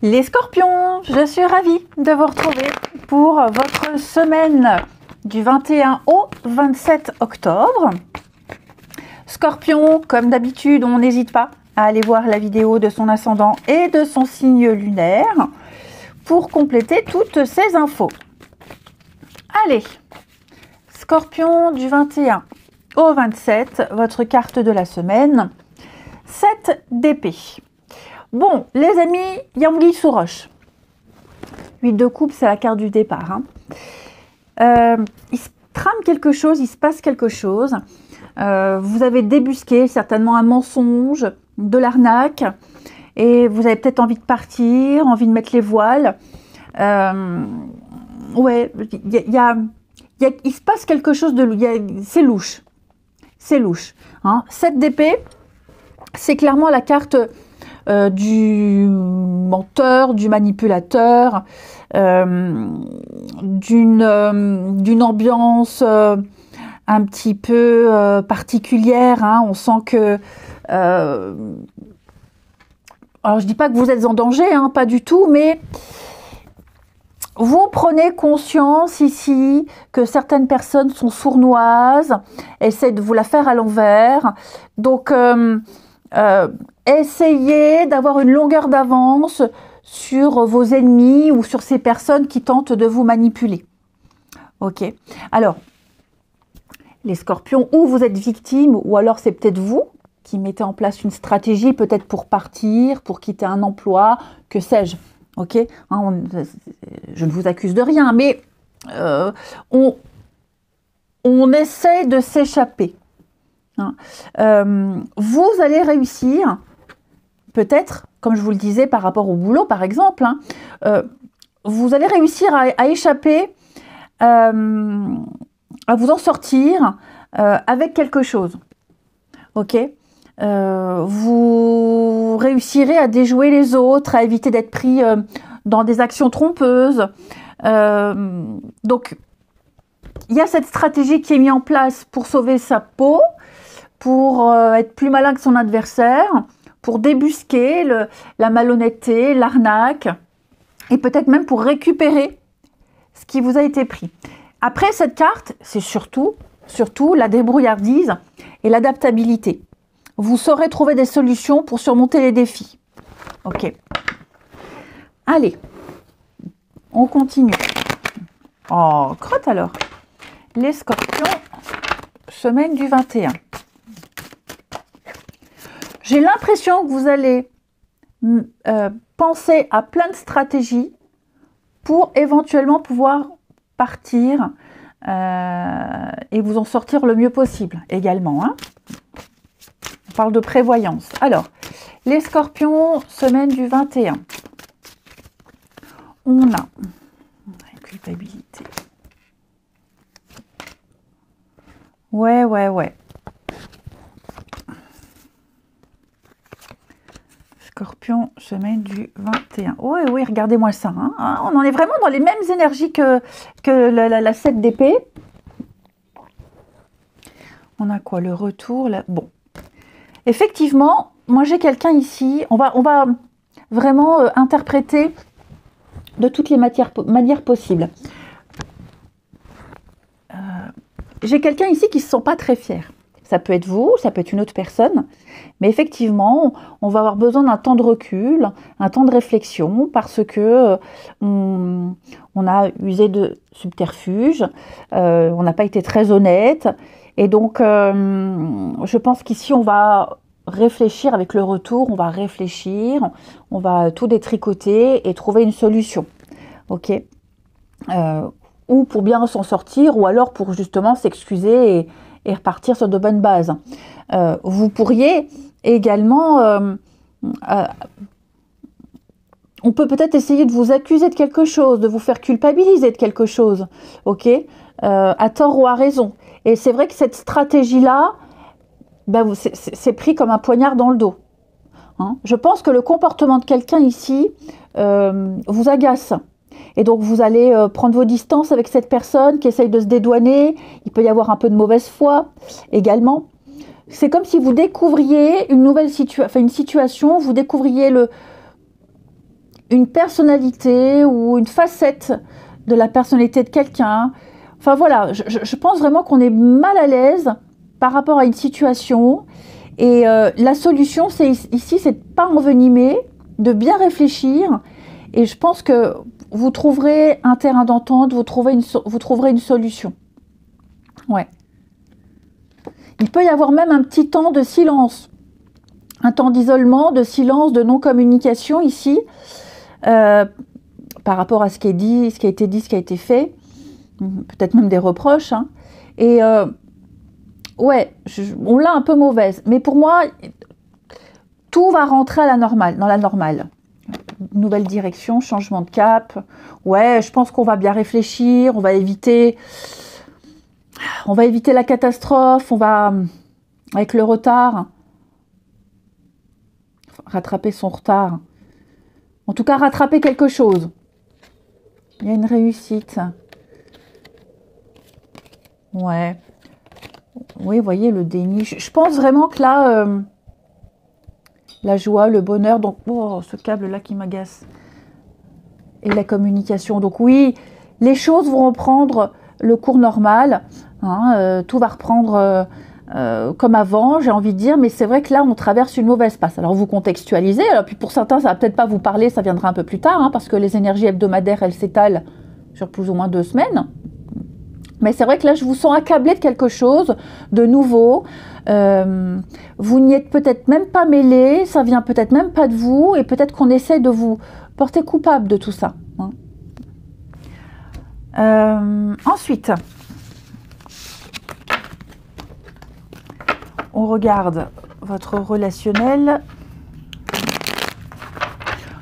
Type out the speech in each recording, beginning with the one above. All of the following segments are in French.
Les scorpions, je suis ravie de vous retrouver pour votre semaine du 21 au 27 octobre. Scorpion, comme d'habitude, on n'hésite pas à aller voir la vidéo de son ascendant et de son signe lunaire pour compléter toutes ces infos. Allez, Scorpion du 21 au 27, votre carte de la semaine, 7 d'épée. Bon, les amis, il y a anguille sous roche. 8 de coupe, c'est la carte du départ. Il se trame quelque chose, il se passe quelque chose. Vous avez débusqué certainement un mensonge, de l'arnaque, et vous avez peut-être envie de partir, envie de mettre les voiles. Ouais, il se passe quelque chose de... C'est louche. C'est louche. 7 d'épée, c'est clairement la carte du menteur, du manipulateur, d'une ambiance un petit peu particulière. On sent que... alors, je dis pas que vous êtes en danger, pas du tout, mais... Vous prenez conscience ici que certaines personnes sont sournoises, essaient de vous la faire à l'envers. Donc, essayez d'avoir une longueur d'avance sur vos ennemis ou sur ces personnes qui tentent de vous manipuler. Ok. Alors, les scorpions, ou vous êtes victime, ou alors c'est peut-être vous qui mettez en place une stratégie, peut-être pour partir, pour quitter un emploi, que sais-je. Ok, je ne vous accuse de rien, mais on essaie de s'échapper. Vous allez réussir, peut-être, comme je vous le disais par rapport au boulot par exemple, vous allez réussir à échapper, à vous en sortir avec quelque chose. Ok. Vous réussirez à déjouer les autres, à éviter d'être pris dans des actions trompeuses. Donc, il y a cette stratégie qui est mise en place pour sauver sa peau, pour être plus malin que son adversaire, pour débusquer la malhonnêteté, l'arnaque, et peut-être même pour récupérer ce qui vous a été pris. Après, cette carte, c'est surtout la débrouillardise et l'adaptabilité. Vous saurez trouver des solutions pour surmonter les défis. Ok. Allez, on continue. Oh, crotte alors. Les scorpions, semaine du 21. J'ai l'impression que vous allez penser à plein de stratégies pour éventuellement pouvoir partir et vous en sortir le mieux possible également. On parle de prévoyance. Alors, les scorpions, semaine du 21. On a la culpabilité. Ouais. Scorpion, semaine du 21. Oui, regardez-moi ça. On en est vraiment dans les mêmes énergies que la 7 d'épée. On a quoi? Le retour là. Bon. Effectivement, moi j'ai quelqu'un ici, on va vraiment interpréter de toutes les manières possibles. J'ai quelqu'un ici qui ne se sent pas très fier. Ça peut être vous, ça peut être une autre personne, mais effectivement, on va avoir besoin d'un temps de recul, un temps de réflexion, parce que on a usé de subterfuge, on n'a pas été très honnête. Et donc, je pense qu'ici, on va réfléchir avec le retour, on va tout détricoter et trouver une solution. Ok. Ou pour bien s'en sortir, ou alors pour justement s'excuser et repartir sur de bonnes bases. Vous pourriez également... on peut peut-être essayer de vous accuser de quelque chose, de vous faire culpabiliser de quelque chose. Ok. À tort ou à raison. Et c'est vrai que cette stratégie-là, c'est pris comme un poignard dans le dos. Je pense que le comportement de quelqu'un ici vous agace. Et donc, vous allez prendre vos distances avec cette personne qui essaye de se dédouaner. Il peut y avoir un peu de mauvaise foi également. C'est comme si vous découvriez une nouvelle situation, vous découvriez une personnalité ou une facette de la personnalité de quelqu'un. Enfin voilà, je pense vraiment qu'on est mal à l'aise par rapport à une situation. Et la solution, c'est ici, c'est de ne pas envenimer, de bien réfléchir. Et je pense que vous trouverez un terrain d'entente, vous trouverez une solution. Ouais. Il peut y avoir même un petit temps de silence, un temps d'isolement, de silence, de non-communication ici, par rapport à ce qui est dit, ce qui a été dit, ce qui a été fait, peut-être même des reproches. Hein. Et ouais, on l'a un peu mauvaise, mais pour moi, tout va rentrer à la normale, dans la normale. Nouvelle direction, changement de cap. Ouais, je pense qu'on va bien réfléchir, on va éviter la catastrophe, on va, avec le retard, rattraper son retard. En tout cas, rattraper quelque chose. Il y a une réussite. Ouais. Oui, vous voyez, le déni. Je pense vraiment que là, la joie, le bonheur, donc, oh, ce câble-là qui m'agace. Et la communication. Donc oui, les choses vont reprendre le cours normal. Hein, tout va reprendre comme avant, j'ai envie de dire. Mais c'est vrai que là, on traverse une mauvaise passe. Alors, vous contextualisez. Alors, puis pour certains, ça va peut-être pas vous parler. Ça viendra un peu plus tard. Hein, parce que les énergies hebdomadaires, elles s'étalent sur plus ou moins 2 semaines. Mais c'est vrai que là, je vous sens accablé de quelque chose de nouveau. Vous n'y êtes peut-être même pas mêlé, ça vient peut-être même pas de vous, et peut-être qu'on essaie de vous porter coupable de tout ça. Hein. Ensuite, on regarde votre relationnel.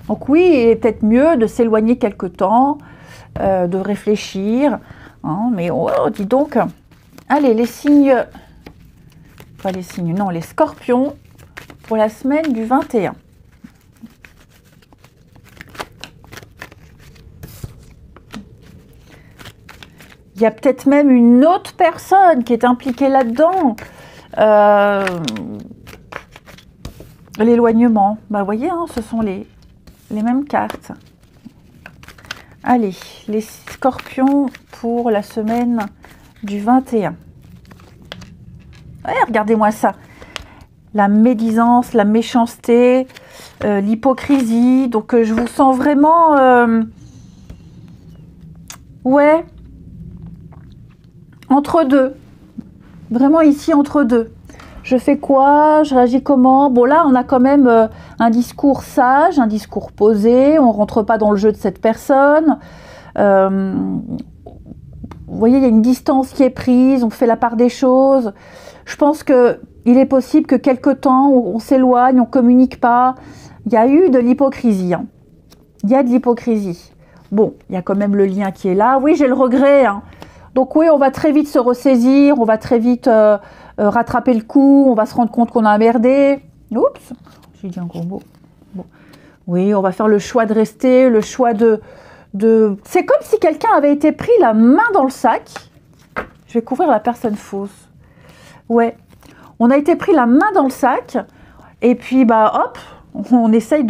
Donc oui, il est peut-être mieux de s'éloigner quelque temps, de réfléchir. Hein, mais oh, dis donc, allez, les signes, pas les signes, non, les scorpions pour la semaine du 21. Il y a peut-être même une autre personne qui est impliquée là-dedans. L'éloignement, bah vous voyez, hein, ce sont les mêmes cartes. Allez, les scorpions pour la semaine du 21. Ouais, regardez-moi ça. La médisance, la méchanceté, l'hypocrisie. Donc, je vous sens vraiment... ouais. Entre deux. Vraiment ici, entre deux. Je fais quoi? Je réagis comment? Bon, là, on a quand même un discours sage, un discours posé. On ne rentre pas dans le jeu de cette personne. Vous voyez, il y a une distance qui est prise. On fait la part des choses. Je pense qu'il est possible que quelque temps, on s'éloigne, on ne communique pas. Il y a eu de l'hypocrisie. Hein. Il y a de l'hypocrisie. Bon, il y a quand même le lien qui est là. Oui, j'ai le regret. Hein. Donc oui, on va très vite se ressaisir. On va très vite... rattraper le coup, on va se rendre compte qu'on a merdé. Oups, j'ai dit un gros mot. Bon. Oui, on va faire le choix de rester, le choix de... C'est comme si quelqu'un avait été pris la main dans le sac. Je vais couvrir la personne fausse. Ouais, on a été pris la main dans le sac, et puis bah hop, on essaye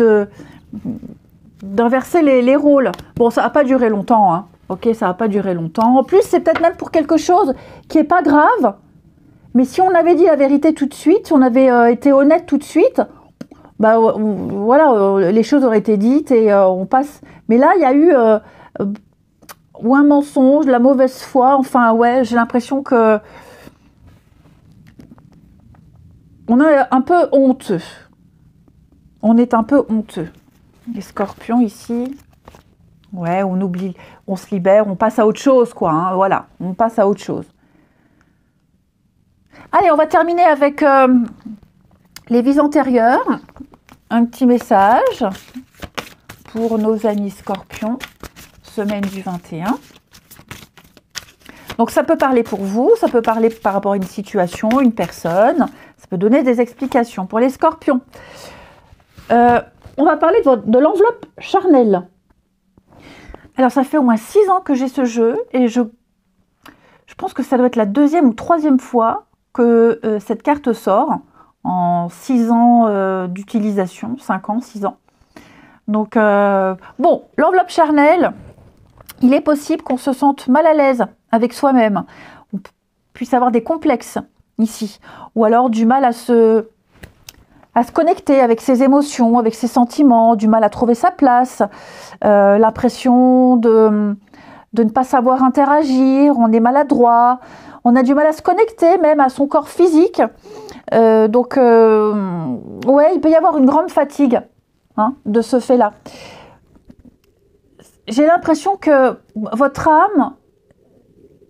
d'inverser les rôles. Bon, ça va pas durer longtemps, hein. Ok, ça va pas durer longtemps. En plus, c'est peut-être même pour quelque chose qui est pas grave. Mais si on avait dit la vérité tout de suite, si on avait été honnête tout de suite, bah voilà, les choses auraient été dites et on passe. Mais là, il y a eu ou un mensonge, de la mauvaise foi. Enfin, ouais, j'ai l'impression que on est un peu honteux. On est un peu honteux. Les scorpions ici, ouais, on oublie, on se libère, on passe à autre chose, quoi. Hein, voilà, on passe à autre chose. Allez, on va terminer avec les vies antérieures. Un petit message pour nos amis scorpions, semaine du 21. Donc ça peut parler pour vous, ça peut parler par rapport à une situation, une personne, ça peut donner des explications. Pour les scorpions, on va parler de l'enveloppe charnelle. Alors ça fait au moins 6 ans que j'ai ce jeu et je pense que ça doit être la 2e ou 3e fois que cette carte sort en 6 ans d'utilisation, 5 ans, 6 ans. Donc, bon, l'enveloppe charnelle, il est possible qu'on se sente mal à l'aise avec soi-même, on puisse avoir des complexes ici, ou alors du mal à se connecter avec ses émotions, avec ses sentiments, du mal à trouver sa place, l'impression de ne pas savoir interagir, on est maladroit, on a du mal à se connecter même à son corps physique. Donc, ouais, il peut y avoir une grande fatigue de ce fait-là. J'ai l'impression que votre âme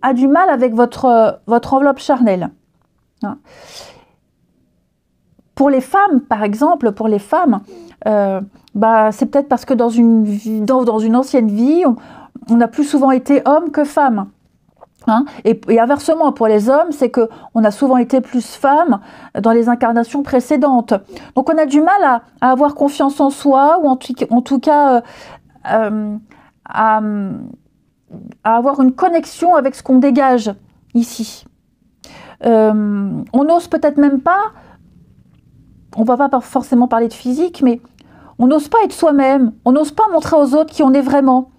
a du mal avec votre enveloppe charnelle. Pour les femmes, par exemple, c'est peut-être parce que dans une ancienne vie, on a plus souvent été homme que femme. Et inversement, pour les hommes, c'est qu'on a souvent été plus femme dans les incarnations précédentes. Donc on a du mal à avoir confiance en soi, ou en tout cas à avoir une connexion avec ce qu'on dégage ici. On n'ose peut-être même pas, on va pas forcément parler de physique, mais on n'ose pas être soi-même, on n'ose pas montrer aux autres qui on est vraiment.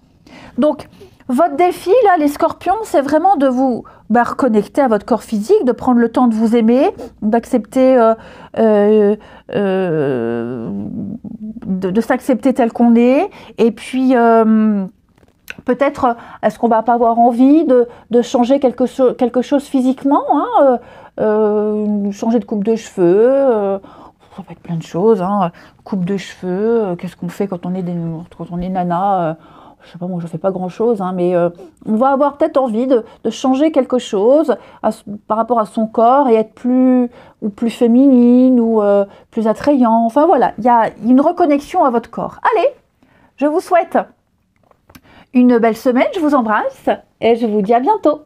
Donc, votre défi, là, les scorpions, c'est vraiment de vous reconnecter à votre corps physique, de prendre le temps de vous aimer, d'accepter, de s'accepter tel qu'on est, et puis peut-être, est-ce qu'on va pas avoir envie de changer quelque chose physiquement, changer de coupe de cheveux, ça peut être plein de choses, coupe de cheveux, qu'est-ce qu'on fait quand on est nana, je sais pas, moi je fais pas grand chose, mais on va avoir peut-être envie de changer quelque chose par rapport à son corps et être plus féminine ou plus attrayant. Enfin voilà, il y a une reconnexion à votre corps. Allez, je vous souhaite une belle semaine, je vous embrasse et je vous dis à bientôt.